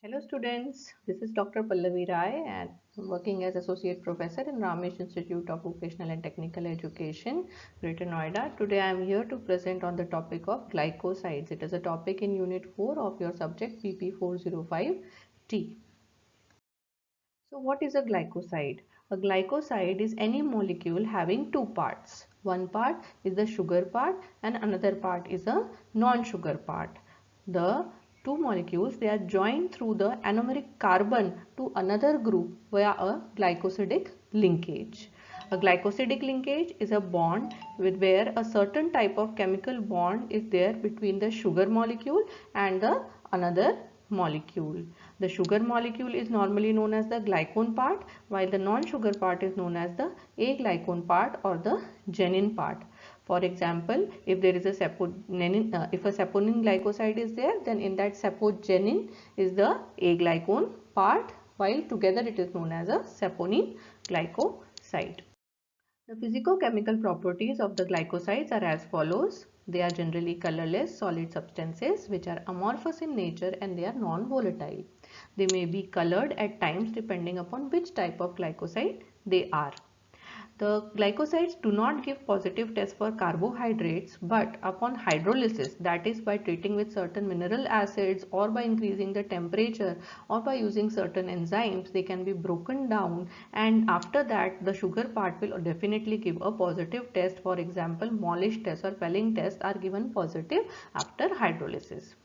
Hello students, this is Dr. Pallavi Rai and I'm working as Associate Professor in Ramesh Institute of Vocational and Technical Education, Greater Noida. Today I am here to present on the topic of glycosides. It is a topic in Unit 4 of your subject PP405T. So what is a glycoside? A glycoside is any molecule having two parts. One part is the sugar part and another part is a non-sugar part. The two molecules, they are joined through the anomeric carbon to another group via a glycosidic linkage. A glycosidic linkage is a bond with where a certain type of chemical bond is there between the sugar molecule and the another molecule. The sugar molecule is normally known as the glycone part, while the non-sugar part is known as the aglycone part or the genin part. For example, if there is a if a saponin glycoside is there, then in that sapogenin is the aglycone part, while together it is known as a saponin glycoside. The physicochemical properties of the glycosides are as follows. They are generally colorless solid substances which are amorphous in nature and they are non-volatile. They may be colored at times depending upon which type of glycoside they are. The glycosides do not give positive tests for carbohydrates, but upon hydrolysis, that is by treating with certain mineral acids or by increasing the temperature or by using certain enzymes, they can be broken down, and after that the sugar part will definitely give a positive test. For example, Molish test or Pelling test are given positive after hydrolysis.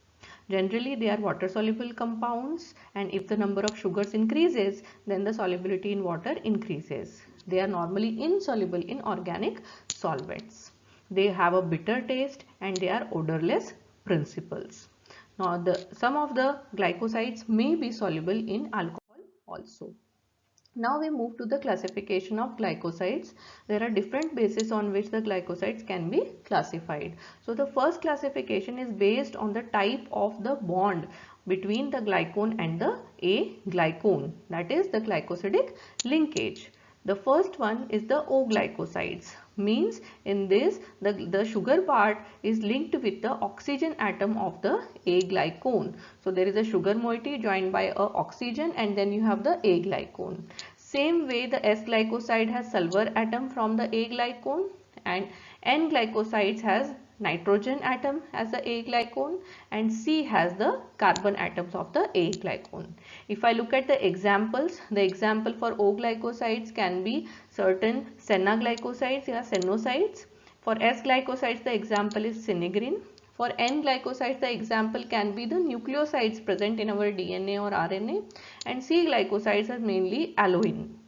Generally, they are water soluble compounds, and if the number of sugars increases, then the solubility in water increases. They are normally insoluble in organic solvents. They have a bitter taste and they are odorless principles. Now, some of the glycosides may be soluble in alcohol also. Now we move to the classification of glycosides. There are different bases on which the glycosides can be classified. So the first classification is based on the type of the bond between the glycone and the aglycone, that is the glycosidic linkage. The first one is the O-glycosides, means in this the sugar part is linked with the oxygen atom of the aglycone. So there is a sugar moiety joined by a oxygen and then you have the aglycone. Same way the S-glycoside has sulfur atom from the aglycone and N-glycosides has nitrogen atom as the aglycone and C has the carbon atoms of the aglycone. If I look at the examples, the example for O-glycosides can be certain Senna-glycosides or Senosides. For S-glycosides, the example is Synegrin. For N-glycosides, the example can be the nucleosides present in our DNA or RNA, and C-glycosides are mainly aloin.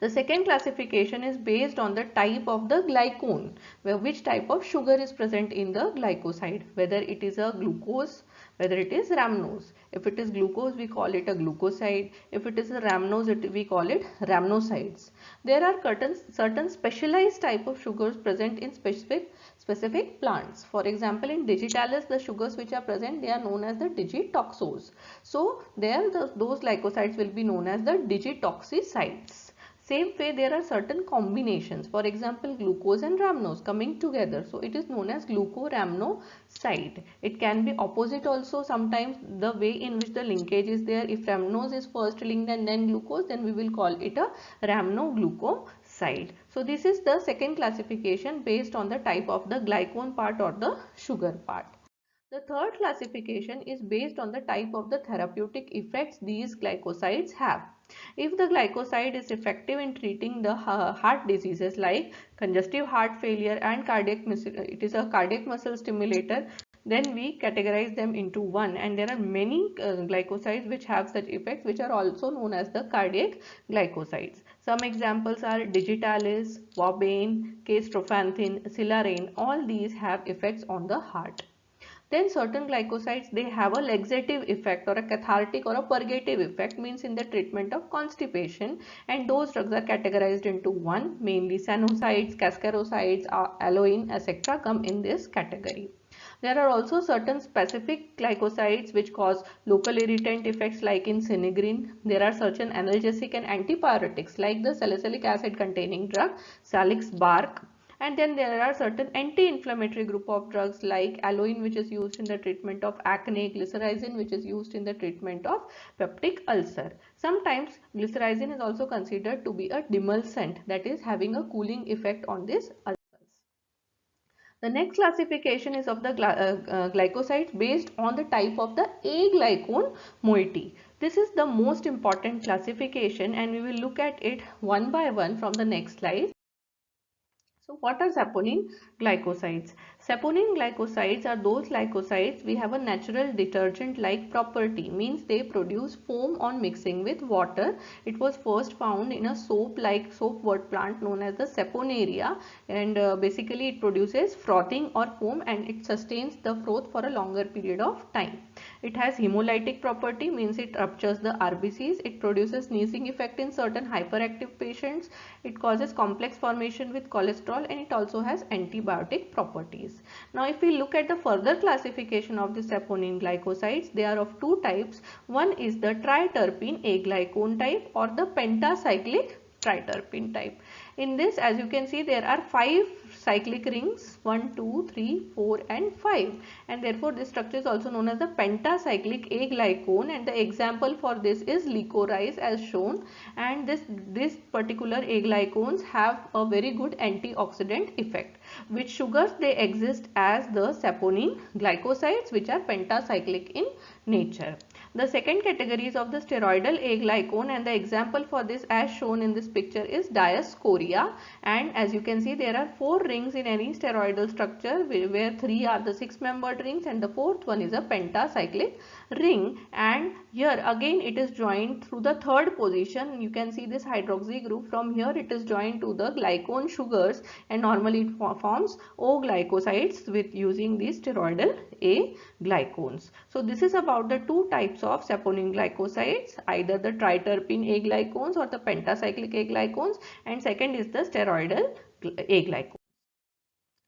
The second classification is based on the type of the glycone, where which type of sugar is present in the glycoside, whether it is a glucose, whether it is rhamnose. If it is glucose, we call it a glucoside. If it is a rhamnose, we call it rhamnosides. There are certain specialized type of sugars present in specific plants. For example, in digitalis, the sugars which are present, they are known as the digitoxos. So there those glycosides will be known as the digitoxicides. Same way, there are certain combinations. For example, glucose and rhamnose coming together. So it is known as glucoramnoside. It can be opposite also sometimes, the way in which the linkage is there. If rhamnose is first linked and then glucose, then we will call it a rhamnoglucoside. So this is the second classification based on the type of the glycone part or the sugar part. The third classification is based on the type of the therapeutic effects these glycosides have. If the glycoside is effective in treating the heart diseases like congestive heart failure and it is a cardiac muscle stimulator, then we categorize them into one, and there are many glycosides which have such effects, which are also known as the cardiac glycosides. Some examples are digitalis, wobane, K-strophanthin, silarane. All these have effects on the heart. Then certain glycosides, they have a laxative effect or a cathartic or a purgative effect, means in the treatment of constipation, and those drugs are categorized into one, mainly sanosides, cascarosides, aloin, etc. come in this category. There are also certain specific glycosides which cause local irritant effects like in Synegrin. There are certain analgesic and antipyretics like the salicylic acid containing drug Salix Bark, And then there are certain anti-inflammatory group of drugs like aloin, which is used in the treatment of acne, glycyrrhizin, which is used in the treatment of peptic ulcer. Sometimes glycyrrhizin is also considered to be a demulcent, that is having a cooling effect on this ulcers. The next classification is of the glycosides based on the type of the A-glycone moiety. This is the most important classification and we will look at it one by one from the next slide. So what are saponin glycosides? Saponin glycosides are those glycosides we have a natural detergent like property, means they produce foam on mixing with water. It was first found in a soap like soapwood plant known as the saponaria, and basically it produces frothing or foam and it sustains the froth for a longer period of time. It has hemolytic property, means it ruptures the RBCs. It produces sneezing effect in certain hyperactive patients. It causes complex formation with cholesterol and it also has antibiotic properties. Now if we look at the further classification of the saponin glycosides, they are of two types. One is the triterpene aglycone type or the pentacyclic triterpene type. In this, as you can see, there are 5 cyclic rings, 1, 2, 3, 4 and 5, and therefore this structure is also known as the pentacyclic aglycone, and the example for this is licorice as shown, and this particular aglycones have a very good antioxidant effect. With sugars, they exist as the saponin glycosides, which are pentacyclic in nature. The second category is of the steroidal aglycone, and the example for this as shown in this picture is Diascorea, and as you can see there are 4 rings in any steroidal structure where 3 are the 6-membered rings and the 4th one is a pentacyclic ring, and here again it is joined through the 3rd position. You can see this hydroxy group, from here it is joined to the glycone sugars and normally it forms O glycosides with using these steroidal A glycones. So this is about the two types of saponin glycosides, either the triterpene aglycones or the pentacyclic aglycones, and second is the steroidal aglycones.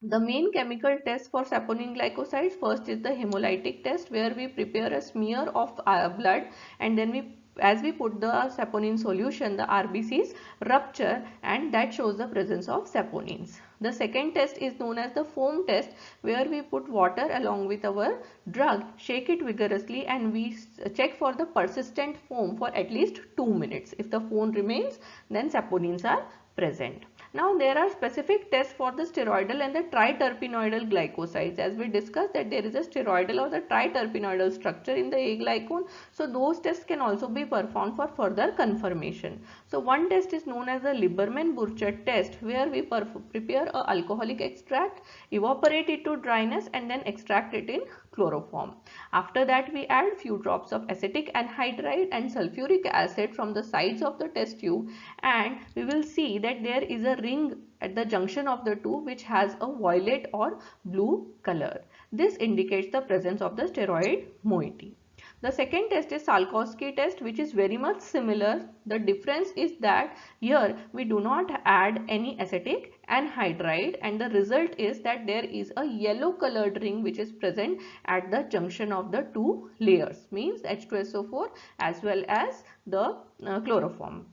The main chemical test for saponin glycosides, first is the hemolytic test, where we prepare a smear of blood and then as we put the saponin solution, the RBCs rupture and that shows the presence of saponins. The second test is known as the foam test, where we put water along with our drug, shake it vigorously and we check for the persistent foam for at least 2 minutes. If the foam remains, then saponins are present. Now there are specific tests for the steroidal and the triterpenoidal glycosides. As we discussed that there is a steroidal or the triterpenoidal structure in the aglycone. So those tests can also be performed for further confirmation. So one test is known as the Lieberman-Burchard test, where we prepare a alcoholic extract, evaporate it to dryness and then extract it in chloroform. After that we add few drops of acetic anhydride and sulfuric acid from the sides of the test tube, and we will see that there is a ring at the junction of the two which has a violet or blue color. This indicates the presence of the steroid moiety. The second test is Salkowski test, which is very much similar. The difference is that here we do not add any acetic anhydride and the result is that there is a yellow colored ring which is present at the junction of the two layers, means H2SO4 as well as the chloroform.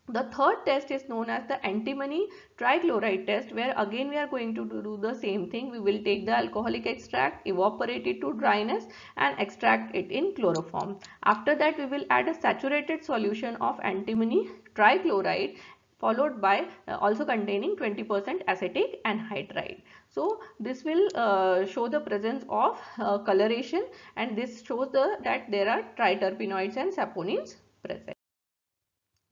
The third test is known as the antimony trichloride test, where again we are going to do the same thing. We will take the alcoholic extract, evaporate it to dryness and extract it in chloroform. After that we will add a saturated solution of antimony trichloride followed by also containing 20% acetic anhydride. So this will show the presence of coloration, and this shows that there are triterpenoids and saponins present.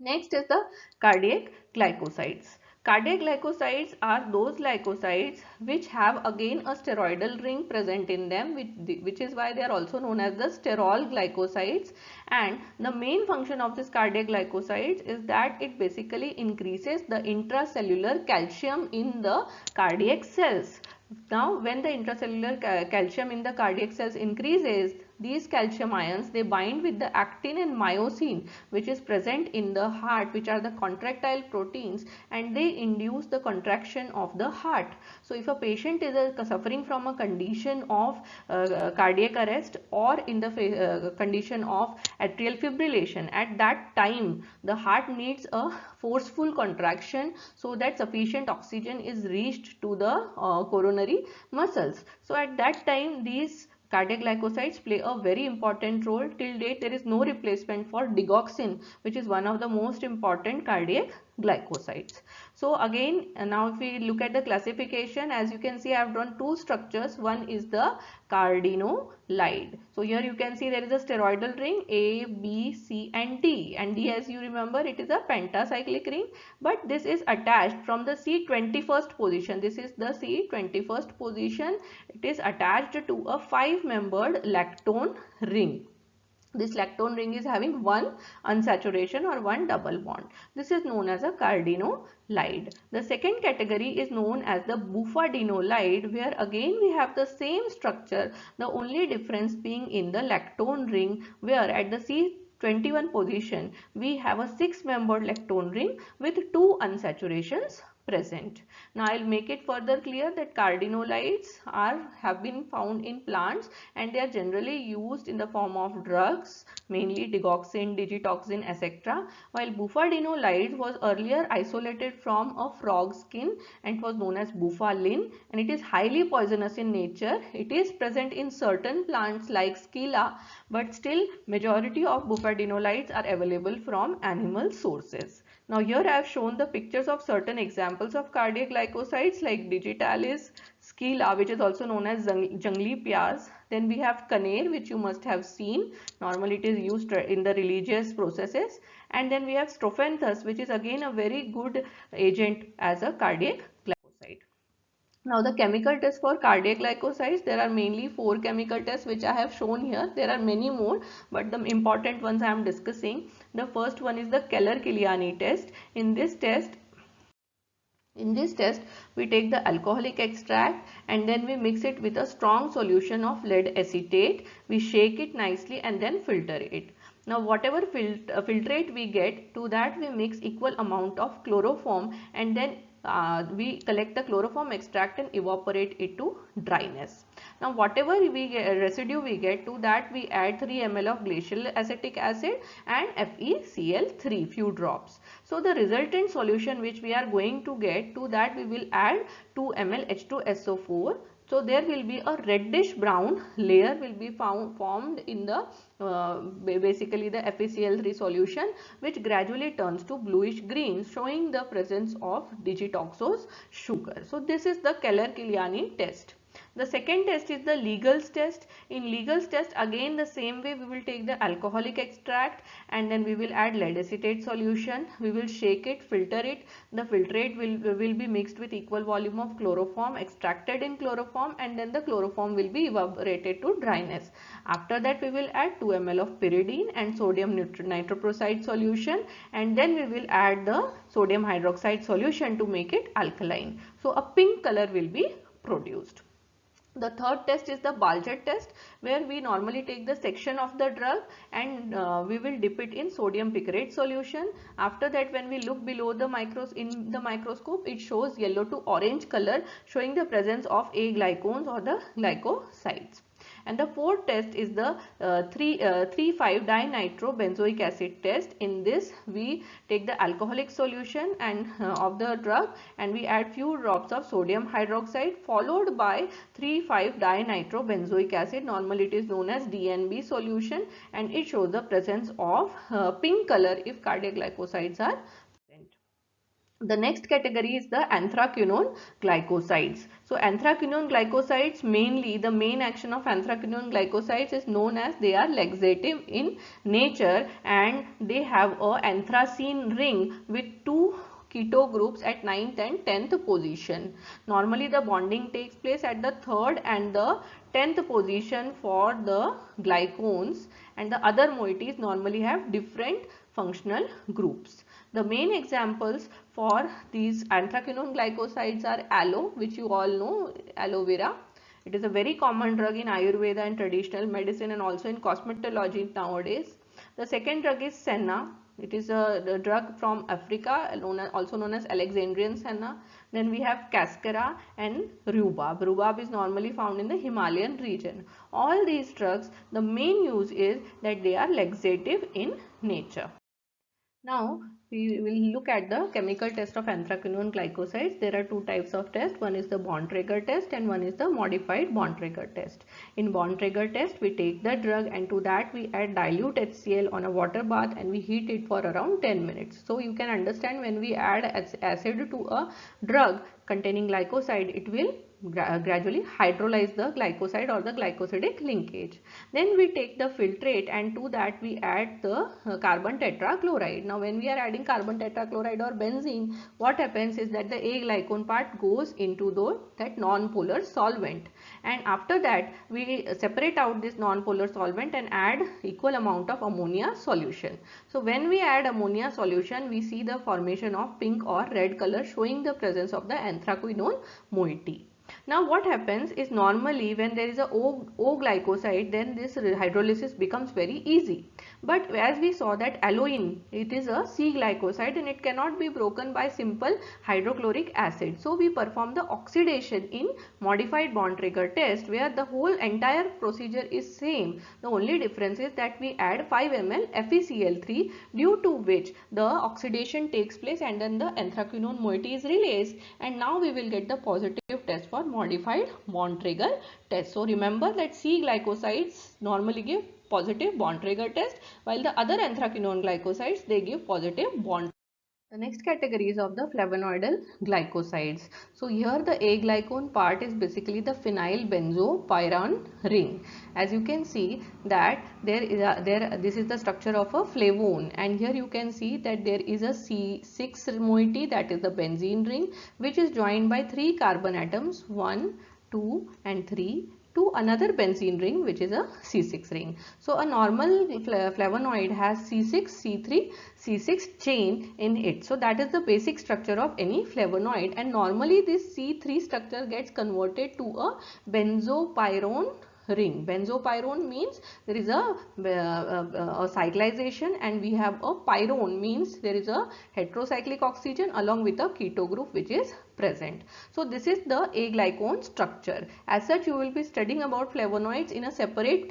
Next is the cardiac glycosides. Cardiac glycosides are those glycosides which have again a steroidal ring present in them, which is why they are also known as the sterol glycosides. And the main function of this cardiac glycosides is that it basically increases the intracellular calcium in the cardiac cells. Now when the intracellular calcium in the cardiac cells increases, these calcium ions, they bind with the actin and myosin which is present in the heart, which are the contractile proteins, and they induce the contraction of the heart. So if a patient is suffering from a condition of cardiac arrest or in the condition of atrial fibrillation, at that time the heart needs a forceful contraction so that sufficient oxygen is reached to the coronary muscles. So at that time these cardiac glycosides play a very important role. Till date there is no replacement for digoxin, which is one of the most important cardiac glycosides. So again, now if we look at the classification, as you can see I have drawn two structures. One is the cardenolide. So here you can see there is a steroidal ring A, B, C and D, and D, as you remember, it is a pentacyclic ring, but this is attached from the C21st position. This is the C21st position. It is attached to a 5-membered lactone ring. This lactone ring is having one unsaturation or one double bond. This is known as a cardenolide. The second category is known as the bufadinolide, where again we have the same structure, the only difference being in the lactone ring, where at the C21 position we have a 6-membered lactone ring with 2 unsaturations present. Now I will make it further clear that cardenolides have been found in plants and they are generally used in the form of drugs, mainly digoxin, digitoxin, etc. While bufadinolide was earlier isolated from a frog skin and it was known as bufalin, and it is highly poisonous in nature. It is present in certain plants like Scilla, but still majority of bufadinolides are available from animal sources. Now here I have shown the pictures of certain examples of cardiac glycosides like digitalis, Scilla, which is also known as jungli piaz. Then we have Caner, which you must have seen. Normally it is used in the religious processes. And then we have Strophanthus, which is again a very good agent as a cardiac glycoside. Now the chemical tests for cardiac glycosides, there are mainly 4 chemical tests which I have shown here. There are many more, but the important ones I am discussing. The first one is the Keller-Kiliani test. In this test, we take the alcoholic extract and then we mix it with a strong solution of lead acetate. We shake it nicely and then filter it. Now whatever filtrate we get, to that we mix equal amount of chloroform and then we collect the chloroform extract and evaporate it to dryness. Now whatever residue we get, to that we add 3 ml of glacial acetic acid and FeCl3, few drops. So the resultant solution which we are going to get, to that we will add 2 ml H2SO4. So there will be a reddish brown layer will be formed in the basically the FeCl3 solution, which gradually turns to bluish green, showing the presence of digitoxose sugar. So this is the Keller-Kiliani test. The second test is the Legal's test. In Legal's test, again the same way we will take the alcoholic extract and then we will add lead acetate solution. We will shake it, filter it. The filtrate will be mixed with equal volume of chloroform, extracted in chloroform, and then the chloroform will be evaporated to dryness. After that we will add 2 ml of pyridine and sodium nitroprusside solution, and then we will add the sodium hydroxide solution to make it alkaline. So a pink color will be produced. The third test is the Baljet test, where we normally take the section of the drug and we will dip it in sodium picarate solution. After that, when we look below the microscope, it shows yellow to orange color, showing the presence of aglycones or the glycosides. And the fourth test is the 3,5-dinitrobenzoic acid test. In this we take the alcoholic solution and of the drug and we add few drops of sodium hydroxide followed by 3,5-dinitrobenzoic acid. Normally it is known as DNB solution, and it shows the presence of pink color if cardiac glycosides are present. The next category is the anthraquinone glycosides. So anthraquinone glycosides, mainly the main action of anthraquinone glycosides is known as they are laxative in nature, and they have a anthracene ring with 2 keto groups at 9th and 10th position. Normally the bonding takes place at the 3rd and the 10th position for the glycones, and the other moieties normally have different functional groups. The main examples for these anthraquinone glycosides are aloe, which you all know, aloe vera, It is a very common drug in Ayurveda and traditional medicine and also in cosmetology nowadays. The second drug is senna. It is a drug from Africa, also known as Alexandrian senna. Then we have cascara and rhubarb. Rhubarb is normally found in the Himalayan region. All these drugs, the main use is that they are laxative in nature. Now we will look at the chemical test of anthraquinone glycosides. There are two types of test. One is the Bontrager test and one is the modified Bontrager test. In Bontrager test, we take the drug and to that we add dilute HCl on a water bath and we heat it for around 10 minutes. So you can understand, when we add acid to a drug containing glycoside, it will gradually hydrolyze the glycoside or the glycosidic linkage. Then we take the filtrate and to that we add the carbon tetrachloride. Now when we are adding carbon tetrachloride or benzene, what happens is that the A-glycone part goes into that non-polar solvent, and after that we separate out this non-polar solvent and add equal amount of ammonia solution. So when we add ammonia solution, we see the formation of pink or red color showing the presence of the anthraquinone moiety. Now what happens is, normally when there is a O glycoside, then this hydrolysis becomes very easy. But as we saw that aloin, it is a C glycoside and it cannot be broken by simple hydrochloric acid. So we perform the oxidation in modified Bontrager test, where the whole entire procedure is same. The only difference is that we add 5 ml FeCl3, due to which the oxidation takes place and then the anthraquinone moiety is released, and now we will get the positive test for modified Bontrager test. So remember that C glycosides normally give positive Bontrager test, while the other anthraquinone glycosides, they give positive Bontrager. The next category is of the flavonoidal glycosides. So here the A-glycone part is basically the phenyl benzopyrene ring. As you can see that this is the structure of a flavone, and here you can see that there is a C6 moiety, that is the benzene ring, which is joined by 3 carbon atoms, 1, 2 and 3, to another benzene ring, which is a C6 ring. So a normal flavonoid has C6, C3, C6 chain in it. So that is the basic structure of any flavonoid, and normally this C3 structure gets converted to a benzopyrene ring. Benzopyrene means there is a cyclization, and we have a pyrone means there is a heterocyclic oxygen along with a keto group which is present. So this is the A-glycone structure. As such, you will be studying about flavonoids in a separate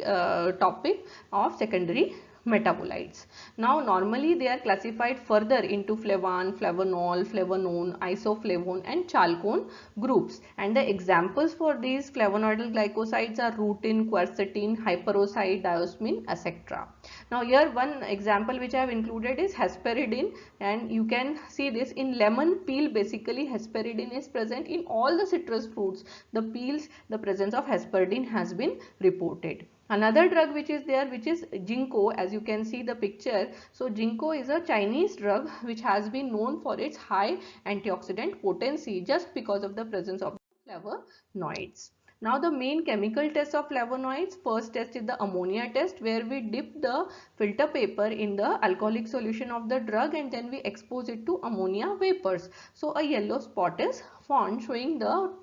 topic of secondary metabolites. Now normally they are classified further into flavan, flavanol, flavanone, isoflavone and chalcone groups, and the examples for these flavonoidal glycosides are rutin, quercetin, hyperoside, diosmin, etc. Now here one example which I have included is hesperidin, and you can see this in lemon peel. Basically hesperidin is present in all the citrus fruits. The peels, the presence of hesperidin has been reported. Another drug which is there, which is ginkgo, as you can see the picture. So ginkgo is a Chinese drug which has been known for its high antioxidant potency just because of the presence of flavonoids. Now the main chemical test of flavonoids, first test is the ammonia test, where we dip the filter paper in the alcoholic solution of the drug and then we expose it to ammonia vapors. So a yellow spot is formed showing the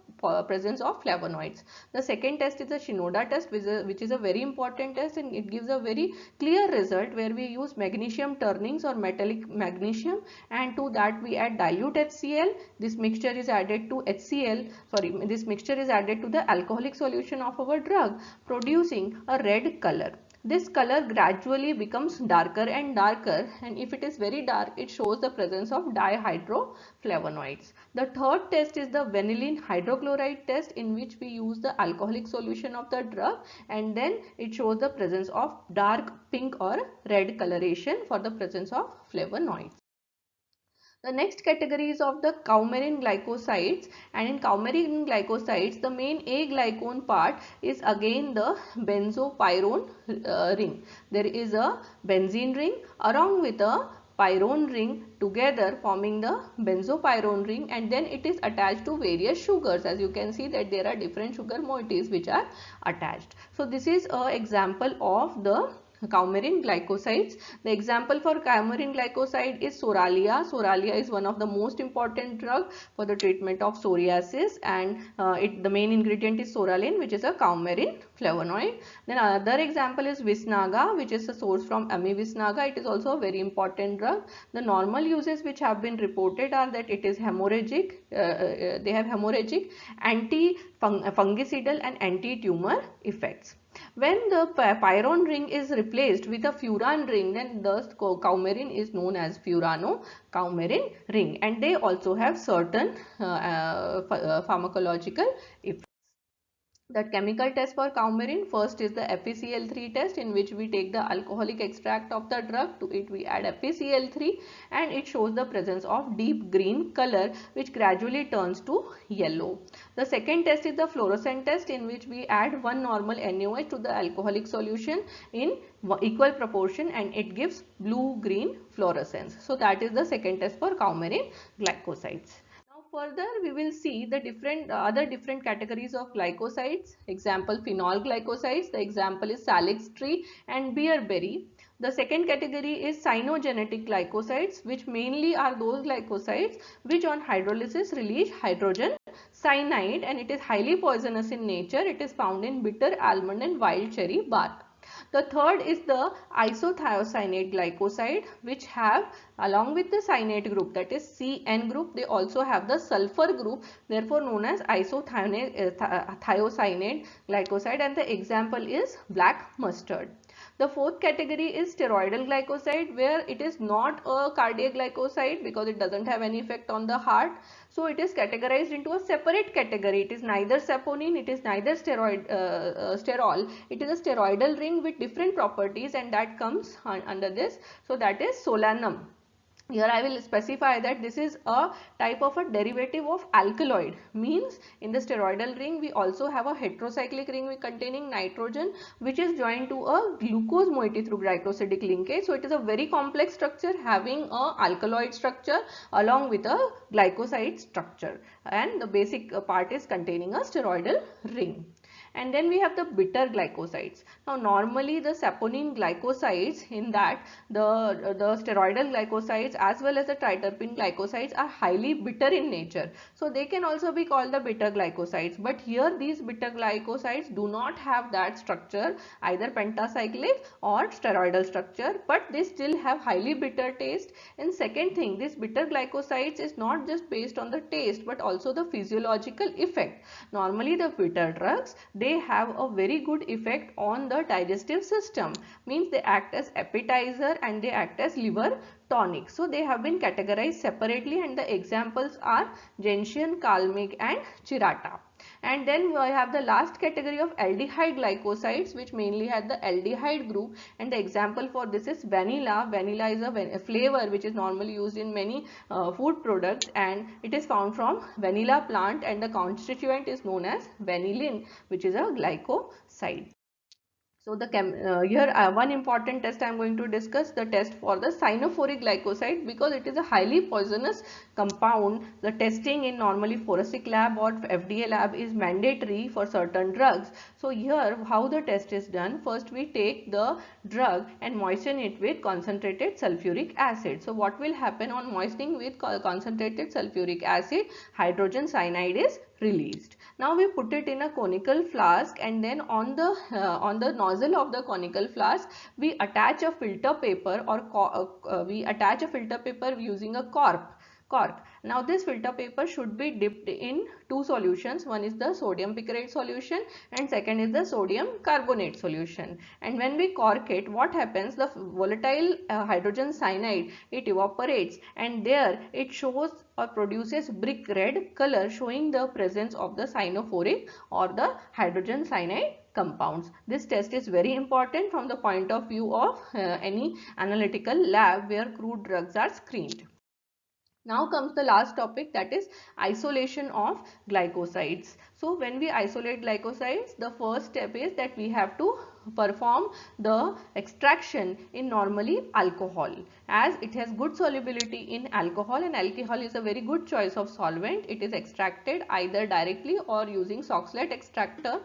presence of flavonoids. The second test is the Shinoda test, which is a very important test, and it gives a very clear result, where we use magnesium turnings or metallic magnesium, and to that we add dilute HCl. This mixture is added to this mixture is added to the alcoholic solution of our drug, producing a red color. This color gradually becomes darker and darker, and if it is very dark, it shows the presence of dihydroflavonoids. The third test is the vanillin hydrochloride test, in which we use the alcoholic solution of the drug, and then it shows the presence of dark pink or red coloration for the presence of flavonoids. The next category is of the coumarin glycosides, and in coumarin glycosides the main A-glycone part is again the benzopyrene ring. There is a benzene ring along with a pyrone ring together forming the benzopyrene ring, and then it is attached to various sugars. As you can see that there are different sugar moieties which are attached. So this is an example of the coumarin glycosides. The example for coumarin glycoside is Soralia. Soralia is one of the most important drug for the treatment of psoriasis, and the main ingredient is soralin, which is a coumarin flavonoid. Then another example is Visnaga, which is a source from Amivisnaga. It is also a very important drug. The normal uses which have been reported are that it is hemorrhagic, they have hemorrhagic, anti-fungicidal and anti-tumor effects. When the pyrrone ring is replaced with a furan ring, then thus coumarin is known as furano-coumarin ring, and they also have certain pharmacological effects. The chemical test for coumarin, first is the FeCl3 test, in which we take the alcoholic extract of the drug. To it we add FeCl3, and it shows the presence of deep green color which gradually turns to yellow. The second test is the fluorescent test, in which we add one normal NaOH to the alcoholic solution in equal proportion, and it gives blue-green fluorescence. So that is the second test for coumarin glycosides. Further, we will see the other different categories of glycosides. Example, phenol glycosides. The example is Salix tree and bearberry. The second category is cyanogenetic glycosides, which mainly are those glycosides which on hydrolysis release hydrogen cyanide, and it is highly poisonous in nature. It is found in bitter almond and wild cherry bark. The third is the isothiocyanate glycoside, which have, along with the cyanate group, that is CN group, they also have the sulfur group, therefore known as isothiocyanate glycoside, and the example is black mustard. The fourth category is steroidal glycoside, where it is not a cardiac glycoside because it doesn't have any effect on the heart. So it is categorized into a separate category. It is neither saponin, it is neither sterol. It is a steroidal ring with different properties, and that comes under this. So that is solanum. Here I will specify that this is a type of a derivative of alkaloid. Means in the steroidal ring we also have a heterocyclic ring containing nitrogen, which is joined to a glucose moiety through glycosidic linkage. So it is a very complex structure having a alkaloid structure along with a glycoside structure, and the basic part is containing a steroidal ring. And then we have the bitter glycosides. Now normally the saponin glycosides, in that the steroidal glycosides as well as the triterpene glycosides are highly bitter in nature. So they can also be called the bitter glycosides. But here these bitter glycosides do not have that structure, either pentacyclic or steroidal structure, but they still have highly bitter taste. And second thing, this bitter glycosides is not just based on the taste but also the physiological effect. Normally the bitter drugs, they have a very good effect on the digestive system, means they act as appetizer and they act as liver tonic. So they have been categorized separately, and the examples are gentian, kalmic and chirata. And then we have the last category of aldehyde glycosides, which mainly had the aldehyde group, and the example for this is vanilla. Vanilla is a flavor which is normally used in many food products, and it is found from vanilla plant, and the constituent is known as vanillin, which is a glycoside. So here one important test I am going to discuss, the test for the cyanophoric glycoside, because it is a highly poisonous compound. The testing in normally forensic lab or FDA lab is mandatory for certain drugs. So here how the test is done, first we take the drug and moisten it with concentrated sulfuric acid. So what will happen on moistening with concentrated sulfuric acid, hydrogen cyanide is released. Now we put it in a conical flask, and then on the nozzle of the conical flask we attach a filter paper, or we attach a filter paper using a cork. Now this filter paper should be dipped in two solutions. One is the sodium picarate solution and second is the sodium carbonate solution. And when we cork it, what happens, the volatile hydrogen cyanide, it evaporates, and there it shows or produces brick red color, showing the presence of the cyanophoric or the hydrogen cyanide compounds. This test is very important from the point of view of any analytical lab where crude drugs are screened. Now comes the last topic, that is isolation of glycosides. So when we isolate glycosides, the first step is that we have to perform the extraction in normally alcohol, as it has good solubility in alcohol, and alcohol is a very good choice of solvent. It is extracted either directly or using Soxhlet extractor.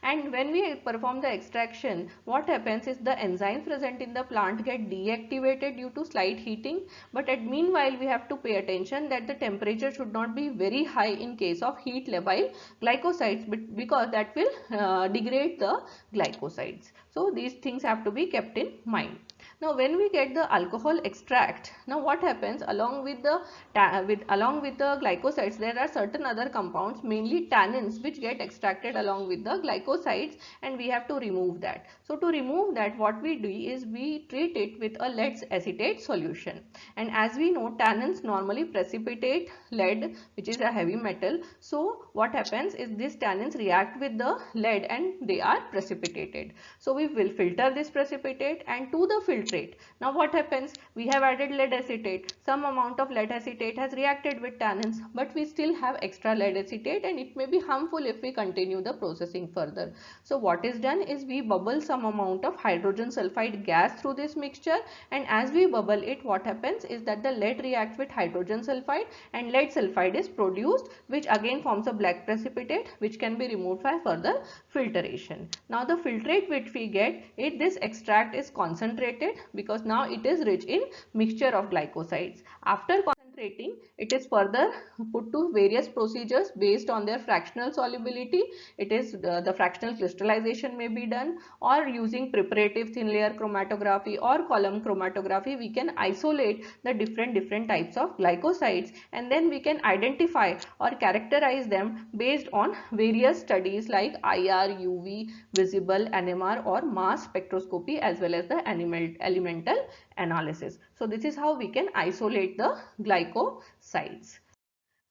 And when we perform the extraction, what happens is the enzymes present in the plant get deactivated due to slight heating. But at meanwhile, we have to pay attention that the temperature should not be very high in case of heat labile glycosides, because that will degrade the glycosides. So these things have to be kept in mind. Now when we get the alcohol extract, now what happens, along with the glycosides, there are certain other compounds, mainly tannins, which get extracted along with the glycosides, and we have to remove that. So to remove that, what we do is we treat it with a lead acetate solution. And as we know, tannins normally precipitate lead, which is a heavy metal. So what happens is these tannins react with the lead and they are precipitated. So we will filter this precipitate, and to the filtrate, now what happens, we have added lead acetate. Some amount of lead acetate has reacted with tannins, but we still have extra lead acetate, and it may be harmful if we continue the processing further. So what is done is we bubble some amount of hydrogen sulfide gas through this mixture, and as we bubble it, what happens is that the lead reacts with hydrogen sulfide and lead sulfide is produced, which again forms a black precipitate, which can be removed by further filtration. Now the filtrate which we get, this extract is concentrated because now it is rich in mixture of glycosides. After concentrating, it is further put to various procedures based on their fractional solubility. It is the fractional crystallization may be done, or using preparative thin layer chromatography or column chromatography, we can isolate the different types of glycosides, and then we can identify or characterize them based on various studies like IR, UV, visible, NMR or mass spectroscopy, as well as the elemental analysis. So this is how we can isolate the glycosides.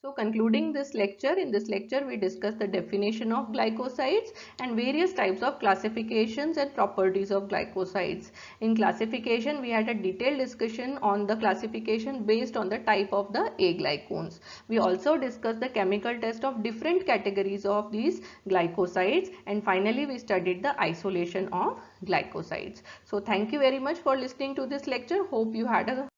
So concluding this lecture, in this lecture we discussed the definition of glycosides and various types of classifications and properties of glycosides. In classification, we had a detailed discussion on the classification based on the type of the aglycones. We also discussed the chemical test of different categories of these glycosides, and finally we studied the isolation of glycosides. So thank you very much for listening to this lecture. Hope you had a